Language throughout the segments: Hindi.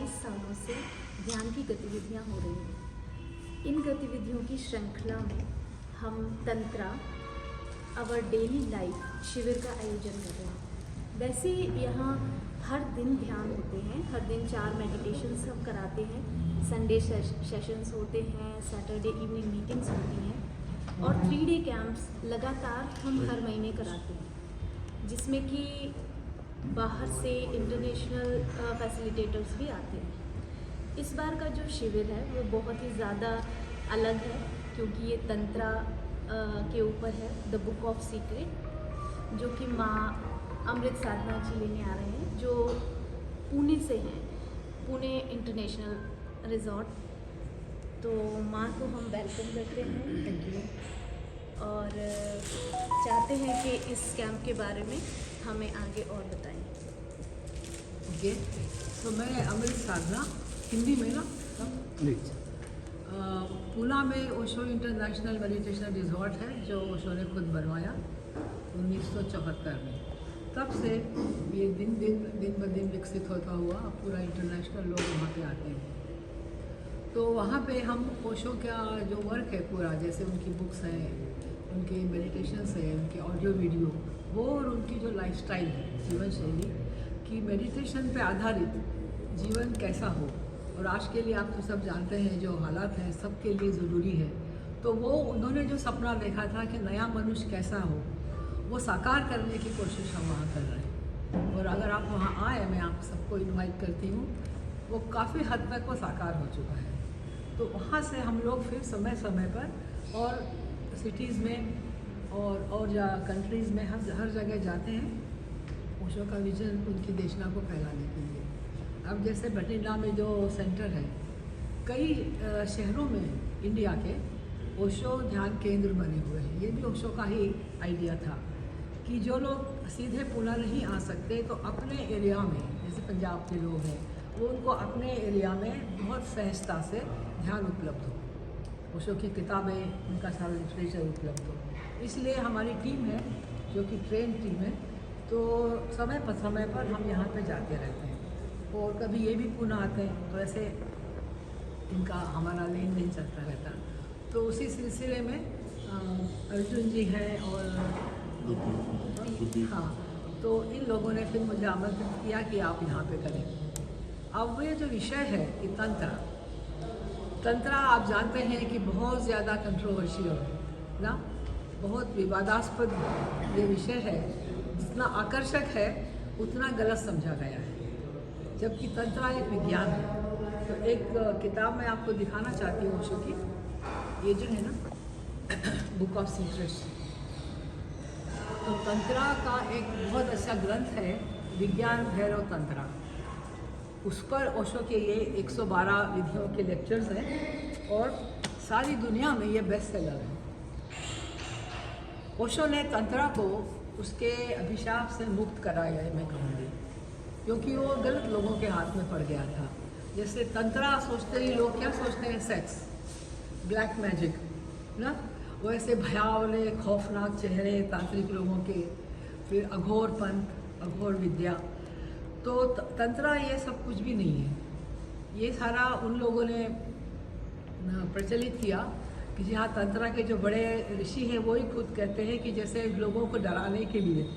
22 सालों से ध्यान की गतिविधियाँ हो रही हैं। इन गतिविधियों की श्रृंखला में हम तंत्रा आवर डेली लाइफ शिविर का आयोजन कर रहे हैं। वैसे यहाँ हर दिन ध्यान होते हैं, हर दिन 4 मेडिटेशंस हम कराते हैं, संडे सेशंस होते हैं, सैटरडे इवनिंग मीटिंग्स होती हैं और 3 डे कैंप्स लगातार हम हर महीने कराते हैं, जिसमें कि बाहर से इंटरनेशनल फैसिलिटेटर्स भी आते हैं। इस बार का जो शिविर है वो बहुत ही ज़्यादा अलग है, क्योंकि ये तंत्रा के ऊपर है, द बुक ऑफ सीक्रेट, जो कि माँ अमृत साधना जी लेने आ रहे हैं, जो पुणे से हैं, पुणे इंटरनेशनल रिजॉर्ट। तो माँ को हम वेलकम करते हैं, थैंक यू, और चाहते हैं कि इस कैंप के बारे में हमें आगे और बताएं। ओके, तो मैं अमृत साधना हिंदी में ना पूना में ओशो इंटरनेशनल मेडिटेशन रिजॉर्ट है, जो ओशो ने खुद बनवाया 1974 में। तब से ये दिन ब दिन विकसित होता हुआ पूरा इंटरनेशनल लोग वहाँ पे आते हैं। तो वहाँ पे हम ओशो का जो वर्क है पूरा, जैसे उनकी बुक्स हैं, उनके मेडिटेशंस हैं, उनके ऑडियो वीडियो, वो और उनकी जो लाइफस्टाइल है, जीवन शैली कि मेडिटेशन पे आधारित जीवन कैसा हो। और आज के लिए आप तो सब जानते हैं जो हालात हैं सबके लिए ज़रूरी है। तो वो उन्होंने जो सपना देखा था कि नया मनुष्य कैसा हो, वो साकार करने की कोशिश हम वहाँ कर रहे हैं। और अगर आप वहाँ आए, मैं आप सबको इनवाइट करती हूँ, वो काफ़ी हद तक वो साकार हो चुका है। तो वहाँ से हम लोग फिर समय समय पर और सिटीज़ में और कंट्रीज़ में हर जगह जाते हैं ओशो का विजन, उनकी देशना को फैलाने के लिए। अब जैसे बठिंडा में जो सेंटर है, कई शहरों में इंडिया के ओशो ध्यान केंद्र बने हुए हैं। ये भी ओशो का ही आइडिया था कि जो लोग सीधे पुणे नहीं आ सकते, तो अपने एरिया में, जैसे पंजाब के लोग हैं, वो उनको अपने एरिया में बहुत सहजता से ध्यान उपलब्ध हो, ओशो की किताबें, उनका सारा लिटरेचर उपलब्ध हो। इसलिए हमारी टीम है जो कि ट्रेन टीम है, तो समय पर हम यहाँ पे जाते रहते हैं। और कभी ये भी पुणे आते हैं, तो ऐसे इनका हमारा लेन देन चलता रहता। तो उसी सिलसिले में अर्जुन जी हैं और हाँ, तो इन लोगों ने फिर मुझे आमंत्रित किया कि आप यहाँ पे करें। अब ये जो विषय है कि तंत्रा आप जानते हैं कि बहुत ज़्यादा कंट्रोवर्शियल है ना, बहुत विवादास्पद ये विषय है। जितना आकर्षक है उतना गलत समझा गया है, जबकि तंत्रा एक विज्ञान है। तो एक किताब मैं आपको दिखाना चाहती हूँ ओशो की, ये जो है ना बुक ऑफ सीक्रेट्स। तो तंत्रा का एक बहुत अच्छा ग्रंथ है, विज्ञान भैरव तंत्रा। उस पर ओशो के ये 112 विधियों के लेक्चर्स हैं और सारी दुनिया में ये बेस्ट सेलर है। ओशो ने तंत्रा को उसके अभिशाप से मुक्त कराया है, मैं कहूँगी, क्योंकि वो गलत लोगों के हाथ में पड़ गया था। जैसे तंत्रा सोचते ही लोग क्या सोचते हैं, सेक्स, ब्लैक मैजिक ना, वैसे भयावले खौफनाक चेहरे तांत्रिक लोगों के, फिर अघोर पंथ, अघोर विद्या। तो तंत्रा ये सब कुछ भी नहीं है। ये सारा उन लोगों ने प्रचलित किया कि जहाँ तंत्रा के जो बड़े ऋषि हैं वो ही खुद कहते हैं कि जैसे लोगों को डराने के लिए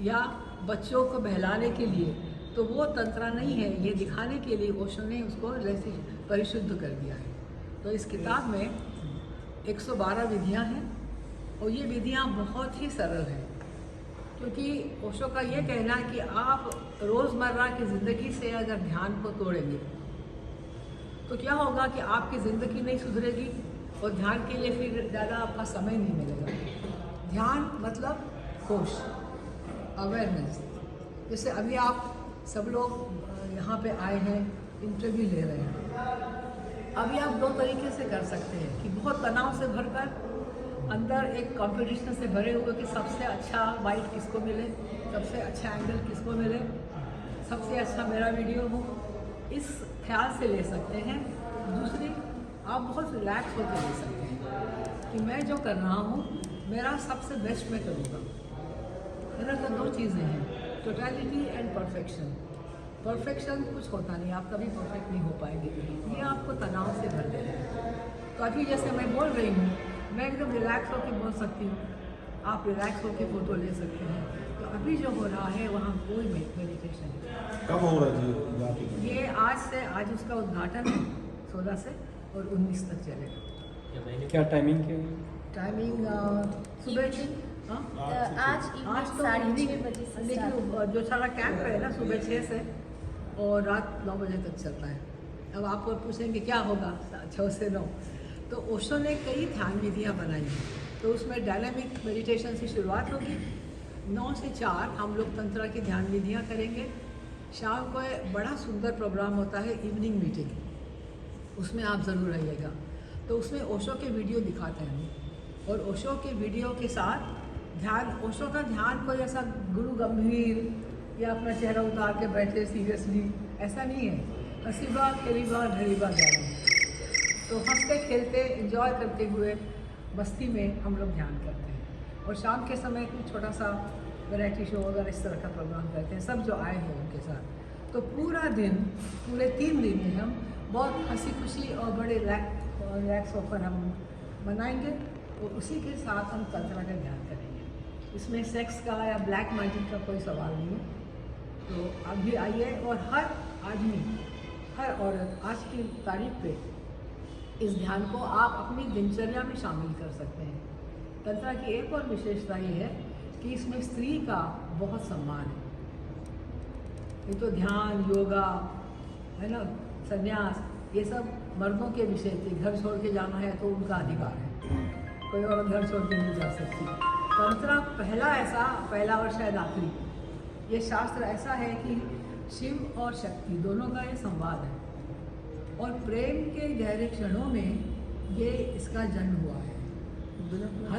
या बच्चों को बहलाने के लिए, तो वो तंत्रा नहीं है। ये दिखाने के लिए ओशो ने उसको जैसे परिशुद्ध कर दिया है। तो इस किताब में 112 विधियाँ हैं और ये विधियाँ बहुत ही सरल हैं, क्योंकि ओशो का ये कहना है कि आप रोज़मर्रा की ज़िंदगी से अगर ध्यान को तोड़ेंगे तो क्या होगा कि आपकी ज़िंदगी नहीं सुधरेगी और ध्यान के लिए फिर ज़्यादा आपका समय नहीं मिलेगा। ध्यान मतलब होश, अवेयरनेस। जैसे अभी आप सब लोग यहाँ पे आए हैं, इंटरव्यू ले रहे हैं। अभी आप 2 तरीके से कर सकते हैं कि बहुत तनाव से भरकर अंदर एक कंपटीशन से भरे हुए कि सबसे अच्छा बाइट किसको मिले, सबसे अच्छा एंगल किसको मिले, सबसे अच्छा मेरा वीडियो हो, इस ख्याल से ले सकते हैं। दूसरी, आप बहुत रिलैक्स होकर ले सकते हैं कि मैं जो कर रहा हूँ मेरा सबसे बेस्ट मैं करूँगा। मेरा तो 2 चीज़ें हैं, टोटलिटी एंड परफेक्शन। परफेक्शन कुछ होता नहीं, आप कभी परफेक्ट नहीं हो पाएंगे, ये आपको तनाव से भर देगा। तो अभी जैसे मैं बोल रही हूँ, मैं एकदम रिलैक्स होकर बोल सकती हूँ, आप रिलैक्स होकर फ़ोटो ले सकते हैं। तो अभी जो हो रहा है वहाँ कोई मेडिटेशन नहीं। कब हो रहा है जी? ये आज उसका उद्घाटन है 16 से और 19 तक चलेगा। क्या टाइमिंग क्या है? टाइमिंग सुबह की आज आज तो 6:30 बजे से start देखिए जो सारा कैंप है ना सुबह 6 से और रात 9 बजे तक चलता है। अब आप पूछेंगे क्या होगा 6 से 9, तो ओशो ने कई ध्यान विधियाँ बनाई हैं। तो उसमें डायनामिक मेडिटेशन से शुरुआत होगी, 9 से 4 हम लोग तंत्रा की ध्यान विधियाँ करेंगे। शाम को एक बड़ा सुंदर प्रोग्राम होता है इवनिंग मीटिंग, उसमें आप ज़रूर रहिएगा। तो उसमें ओशो के वीडियो दिखाते हैं और ओशो के वीडियो के साथ ध्यान, ओशो का ध्यान कोई ऐसा गुरु गंभीर या अपना चेहरा उतार के बैठे सीरियसली, ऐसा नहीं है। हंसीबा खेलीबा ढरीबा ध्यान, तो हंसते खेलते एंजॉय करते हुए मस्ती में हम लोग ध्यान करते हैं। और शाम के समय कुछ छोटा सा वैरायटी शो वगैरह इस तरह का प्रोग्राम करते हैं, सब जो आए हैं उनके साथ। तो पूरा दिन, पूरे 3 दिन में हम बहुत हंसी खुशी और बड़े रिलैक्स होकर हम मनाएंगे और उसी के साथ हम तंत्रा का ध्यान करेंगे। इसमें सेक्स का या ब्लैक मैजिक का कोई सवाल नहीं है। तो आप भी आइए और हर आदमी, हर औरत आज की तारीख पे इस ध्यान को आप अपनी दिनचर्या में शामिल कर सकते हैं। तंत्रा की एक और विशेषता ये है कि इसमें स्त्री का बहुत सम्मान है। ये तो ध्यान, योगा है ना, संन्यास, ये सब मर्दों के विषय थे। घर छोड़ के जाना है तो उनका अधिकार है, कोई औरत घर छोड़ के नहीं जा सकती। तंत्रा पहला और शायद आखिरी ये शास्त्र ऐसा है कि शिव और शक्ति दोनों का ये संवाद है और प्रेम के गहरे क्षणों में ये इसका जन्म हुआ है।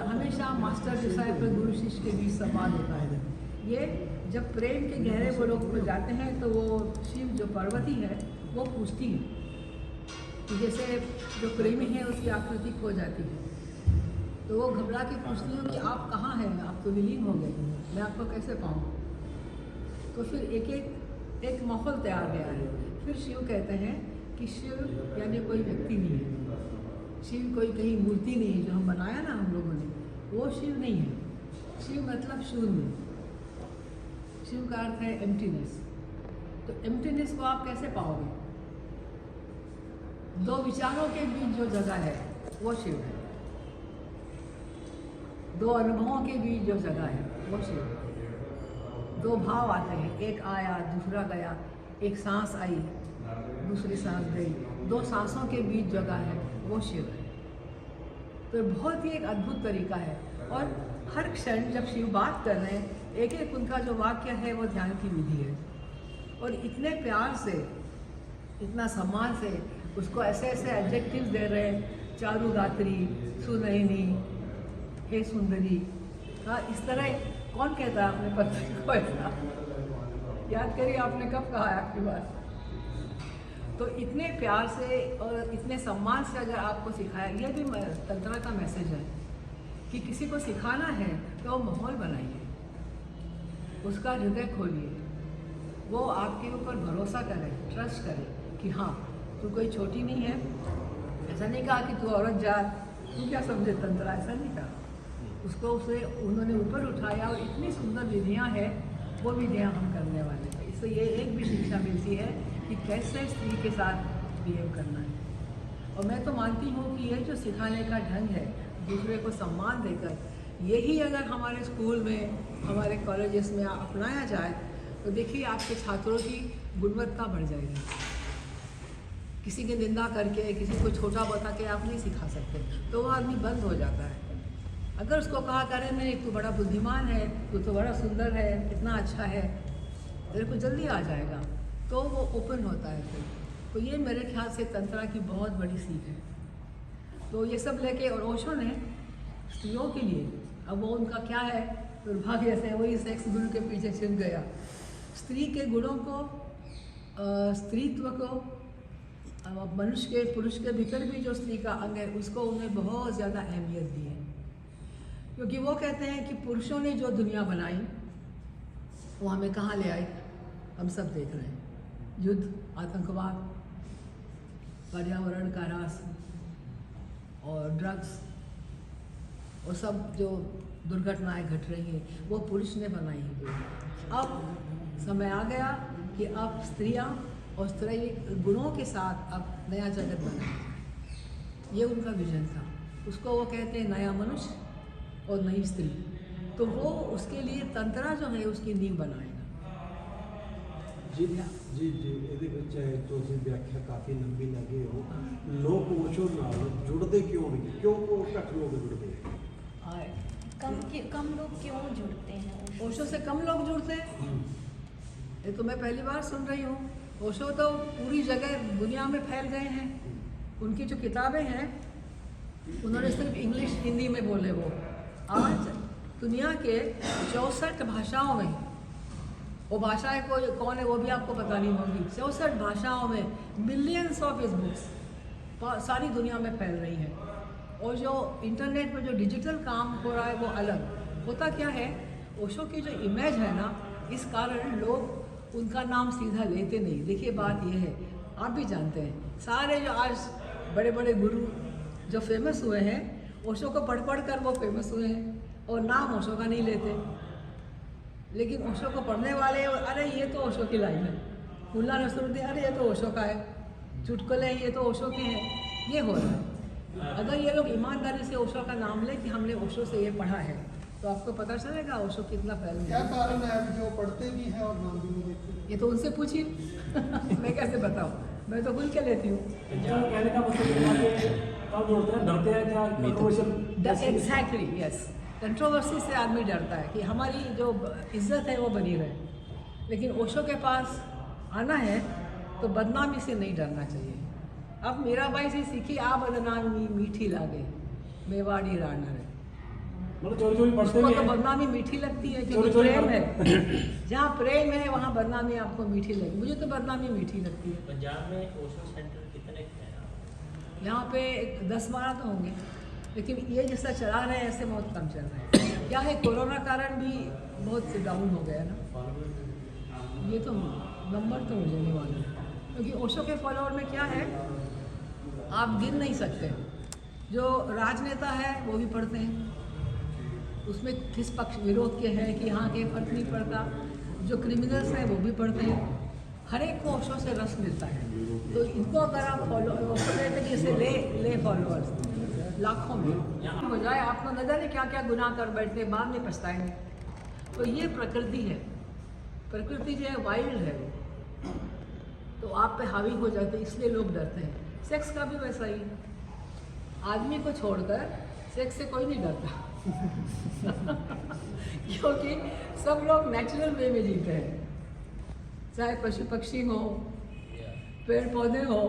हमेशा मास्टर डिसाइपल गुरु शिष्य के बीच संवाद होता है। ये जब प्रेम के गहरे वो लोग जाते हैं तो वो शिव जो पार्वती है वो पूछती है, जैसे जो प्रेमी है उसकी आकृति खो जाती है तो वो घबरा के पूछती हूँ कि आप कहाँ हैं, आप तो विलीन हो गए, मैं आपको कैसे पाऊँ। तो फिर एक माहौल तैयार गया है। फिर शिव कहते हैं कि शिव यानी कोई व्यक्ति नहीं है, शिव कोई कहीं मूर्ति नहीं है जो हम बनाया ना हम लोगों ने, वो शिव नहीं है। शिव मतलब शून्य, शिव का अर्थ है एम्प्टीनेस। तो एम्प्टीनेस को आप कैसे पाओगे? 2 विचारों के बीच जो जगह है वो शिव है, 2 अनुभवों के बीच जो जगह है वो शिव है। 2 भाव आते हैं, एक आया दूसरा गया, एक सांस आई दूसरी सांस गई, 2 सांसों के बीच जगह है वो शिव है। तो बहुत ही एक अद्भुत तरीका है और हर क्षण जब शिव बात कर रहे हैं एक एक उनका जो वाक्य है वो ध्यान की विधि है और इतने प्यार से, इतना सम्मान से उसको ऐसे ऐसे एडजेक्टिव्स दे रहे हैं, चारुगात्री, सुनयनी, हे सुंदरी। हाँ, इस तरह कौन कहता है अपने पत्नी को ऐसा? याद करिए आपने कब कहा है आपकी बात। तो इतने प्यार से और इतने सम्मान से अगर आपको सिखाया, ये भी तंत्रा का मैसेज है कि किसी को सिखाना है तो माहौल बनाइए, उसका हृदय खोलिए, वो आपके ऊपर भरोसा करे, ट्रस्ट करे कि हाँ तू कोई छोटी नहीं है। ऐसा नहीं कहा कि तू औरत जा, तू क्या समझे तंत्रा, ऐसा नहीं कहा। उसको उन्होंने ऊपर उठाया और इतनी सुंदर विधियाँ हैं, वो विधियाँ हम करने वाले हैं। इससे ये एक भी शिक्षा मिलती है कि कैसे स्त्री के साथ बिहेव करना है। और मैं तो मानती हूँ कि ये जो सिखाने का ढंग है दूसरे को सम्मान देकर, यही अगर हमारे स्कूल में, हमारे कॉलेजेस में अपनाया जाए तो देखिए आपके छात्रों की गुणवत्ता बढ़ जाएगी। किसी की निंदा करके, किसी को छोटा बता के आप नहीं सिखा सकते, तो वो आदमी बंद हो जाता है। अगर उसको कहा करें नहीं तू बड़ा बुद्धिमान है, तू तो बड़ा सुंदर है, कितना अच्छा है, तेरे को जल्दी आ जाएगा, तो वो ओपन होता है फिर। तो ये मेरे ख्याल से तंत्रा की बहुत बड़ी सीख है। तो ये सब लेके, और ओशो ने स्त्रियों के लिए, अब वो उनका क्या है दुर्भाग्य से वही सेक्स गुरु के पीछे छिप गया, स्त्री के गुणों को, स्त्रीत्व को, मनुष्य के, पुरुष के भीतर भी जो स्त्री का अंग है उसको उन्हें बहुत ज़्यादा अहमियत दी है। क्योंकि वो कहते हैं कि पुरुषों ने जो दुनिया बनाई वो हमें कहाँ ले आई, हम सब देख रहे हैं। युद्ध, आतंकवाद, पर्यावरण का ह्रास और ड्रग्स और सब जो दुर्घटनाएं घट रही हैं वो पुरुष ने बनाई हुई है। अब समय आ गया कि अब स्त्रियां और स्त्री गुणों के साथ अब नया जगत बनाया जाए। ये उनका विजन था। उसको वो कहते हैं नया मनुष्य और नई स्त्री। तो वो उसके लिए तंत्रा जो है उसकी नींव बनाएगा। जी जी जी ਇਹਦੇ ਵਿੱਚ ਹੈ ਤੁਸੀਂ ਵਿਆਖਿਆ ਕਾਫੀ ਲੰਬੀ ਲੱਗੇ ਹੋ। ਲੋਕ ਓਸ਼ੋ ਨਾਲ ਜੁੜਦੇ ਕਿਉਂ ਨਹੀਂ, ਕਿਉਂ ਉਹ ਘੱਟ ਲੋਕ ਜੁੜਦੇ हैं? कम लोग क्यों जुड़ते हैं? ओशो से कम लोग जुड़ते हैं। ये तो मैं पहली बार सुन रही हूँ। ओशो तो पूरी जगह दुनिया में फैल गए हैं। उनकी जो किताबें हैं उन्होंने सिर्फ इंग्लिश हिंदी में बोले। वो आज दुनिया के 64 भाषाओं में, वो भाषाएं कौन है वो भी आपको पता नहीं होगी, 64 भाषाओं में मिलियंस ऑफ इस बुक्स सारी दुनिया में फैल रही हैं। और जो इंटरनेट में जो डिजिटल काम हो रहा है वो अलग होता। क्या है, ओशो की जो इमेज है ना, इस कारण लोग उनका नाम सीधा लेते नहीं। देखिए बात ये है, आप भी जानते हैं सारे जो आज बड़े बड़े गुरु जो फेमस हुए हैं, ओशो को पढ़ पढ़ कर वो फेमस हुए हैं और नाम ओशो का नहीं लेते। लेकिन ओशो को पढ़ने वाले, अरे ये तो ओशो की लाइन है, मुल्ला नसरुद्दीन अरे ये तो ओशो का है, चुटकुले ये तो ओशो के हैं, ये हो रहा है। अगर ये लोग ईमानदारी से ओशो का नाम ले कि हमने ओशो से ये पढ़ा है, तो आपको पता चलेगा ओशो कितना फैल गया। क्या कारण है जो पढ़ते भी हैं और नाम भी नहीं लेते? ये तो उनसे पूछिए मैं कैसे बताऊँ, मैं तो खुल के लेती हूँ। कहने का मतलब कब जोड़ते हैं, डरते हैं क्या कंट्रोवर्शियल? एग्जैक्टली यस, कंट्रोवर्सी से आदमी डरता है कि हमारी जो इज्जत है वो बनी रहे। लेकिन ओशो के पास आना है तो बदनामी से नहीं डरना चाहिए। अब मीराबाई से सीखी आ बदनामी मीठी लागे मेवाड़ी राना है। मतलब चोरी चोरी पढ़ते उसको भी तो हैं। बदनामी मीठी लगती है क्योंकि चोरी प्रेम पढ़ते है। जहाँ प्रेम है वहाँ बदनामी आपको मीठी लगेगी। मुझे तो बदनामी मीठी लगती है। पंजाब में ओशो सेंटर कितने हैं? यहाँ पे 10-12 तो होंगे, लेकिन ये जैसा चला रहे हैं ऐसे बहुत कम चल रहे हैं। क्या है, कोरोना कारण भी बहुत डाउन हो गया ना, ये तो नंबर तो मुझे नहीं मालूम। क्योंकि ओशो के फॉलोअर में क्या है आप गिन नहीं सकते। जो राजनेता है वो भी पढ़ते हैं, उसमें किस पक्ष विरोध के हैं कि यहाँ के फर्क नहीं पड़ता। जो क्रिमिनल्स हैं वो भी पढ़ते हैं। हर एक को ओशो से रस मिलता है। तो इनको अगर आप फॉलो कहते कि इसे ले फॉलोअर्स लाखों में हो जाए, आप तो न जाने क्या क्या गुनाह कर बैठते, बाद में पछताएंगे। तो ये प्रकृति है। प्रकृति जो है वाइल्ड है, तो आप पे हावी हो जाते, इसलिए लोग डरते हैं। सेक्स का भी वैसा ही, आदमी को छोड़कर सेक्स से कोई नहीं डरता क्योंकि सब लोग नेचुरल वे में जीते हैं। चाहे पशु पक्षी हो, पेड़ पौधे हो,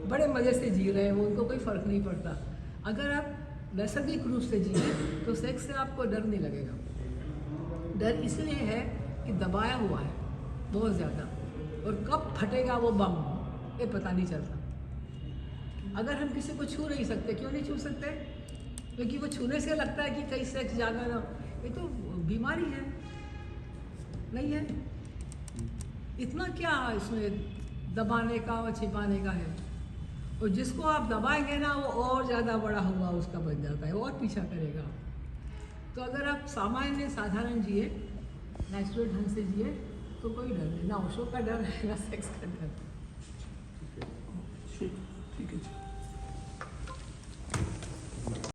बड़े मज़े से जी रहे हैं, वो उनको कोई फ़र्क नहीं पड़ता। अगर आप नैसर्गिक रूप से जिए तो सेक्स से आपको डर नहीं लगेगा। डर इसलिए है कि दबाया हुआ है बहुत ज़्यादा, और कब फटेगा वो बम ये पता नहीं चलता। अगर हम किसी को छू नहीं सकते, क्यों नहीं छू सकते? क्योंकि वो छूने से लगता है कि कहीं सेक्स जाना ना, ये तो बीमारी है, नहीं है। इतना क्या इसमें दबाने का और छिपाने का है। और जिसको आप दबाएंगे ना वो और ज़्यादा बड़ा हुआ उसका बन जाता है, और पीछा करेगा। तो अगर आप सामान्य साधारण जिए, नेचुरल ढंग से जिए, तो कोई डर नहीं, ना ओशो का डर है ना सेक्स का डर।